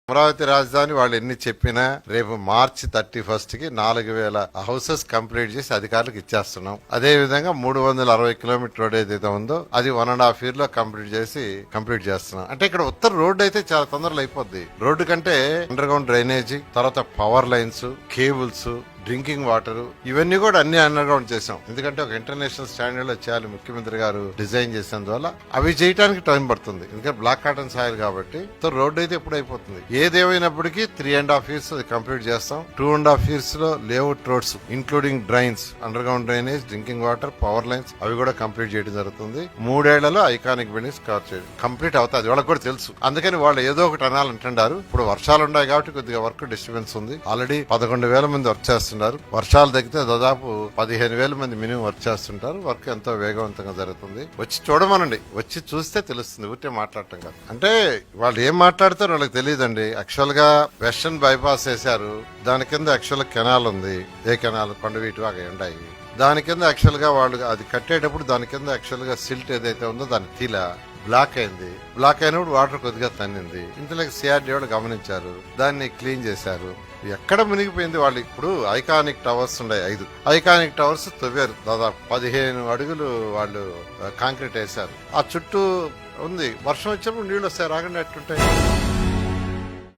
అమరావతి రాజధాని వాళ్ళు ఎన్ని చెప్పినా రేపు మార్చి 31 కి 4000 హౌసెస్ కంప్లీట్ చేసి అధికారులకు ఇచ్చేస్తున్నాం. అదే విధంగా 360 కిలోమీటర్ రోడ్ ఏదైతే ఉందో అది 1.5 year లో కంప్లీట్ చేస్తున్నాం. అంటే ఇక్కడ ఉత్తర రోడ్డు అయితే చాలా తొందరలో అయిపోద్ది. రోడ్డు కంటే అండర్ గ్రౌండ్ డ్రైనేజీ, తర్వాత power lines, cables, drinking water, ఇవన్నీ కూడా అన్ని అండర్ గ్రౌండ్ చేసాం. ఎందుకంటే ఒక ఇంటర్నేషనల్ స్టాండర్డ్ లో చేయాలి, ముఖ్యమంత్రి గారు డిజైన్ చేసినందువల్ల అవి చేయడానికి టైం పడుతుంది. ఎందుకంటే బ్లాక్ కాటన్ సాయిల్ కాబట్టి రోడ్డు అయితే ఎప్పుడు అయిపోతుంది. ఏదేమైనప్పటికీ 3.5 years కంప్లీట్ చేస్తాం. 2.5 years లో layout roads including drains, under ground drainage, drinking water, power lines అవి కూడా కంప్లీట్ చేయడం జరుగుతుంది. 3 ఏళ్లలో ఐకానిక్ బిల్డింగ్స్ కవర్ చేయడం కంప్లీట్ అవుతుంది. వాళ్ళకి కూడా తెలుసు. అందుకని వాళ్ళు ఏదో ఒకటి అనాలంటున్నారు. ఇప్పుడు వర్షాలు ఉన్నాయి కాబట్టి కొద్దిగా వర్క్ డిస్టర్బెన్స్ ఉంది. ఆల్రెడీ 11,000 మంది వర్క్ చేస్తున్నారు. వర్షాలు తగ్గితే దాదాపు 15,000 మంది మినిమం వర్క్ చేస్తుంటారు. వర్క్ ఎంతో వేగవంతంగా జరుగుతుంది. వచ్చి చూడమనండి, వచ్చి చూస్తే తెలుస్తుంది. ఊరికే మాట్లాడటం కాదు. అంటే వాళ్ళు ఏం మాట్లాడతారో వాళ్ళకి తెలియదండి. యాక్చువల్ గా వెస్టర్న్ బైపాస్ వేశారు. దాని కింద యాక్చువల్ కెనాల్ ఉంది. ఏ కెనాల్? కొండవీటి అవి ఉన్నాయి. దాని కింద యాక్చువల్ గా వాళ్ళు అది కట్టేటప్పుడు దాని కింద యాక్చువల్ గా సిల్ట్ ఏదైతే ఉందో దాని తీల బ్లాక్ అయింది. బ్లాక్ అయినప్పుడు వాటర్ కొద్దిగా తన్నింది. ఇంతలోకి సిఆర్డీ వాళ్ళు గమనించారు, దాన్ని క్లీన్ చేశారు. ఎక్కడ మునిగిపోయింది? వాళ్ళు ఇప్పుడు ఐకానిక్ టవర్స్ ఉన్నాయి, 5 ఐకానిక్ టవర్స్ తవ్వారు. దాదాపు 15 అడుగులు వాళ్ళు కాంక్రీట్ వేశారు. ఆ చుట్టూ ఉంది. వర్షం వచ్చినప్పుడు నీళ్లు వస్తాయి, రాకుండా ఎట్టుంటాయి.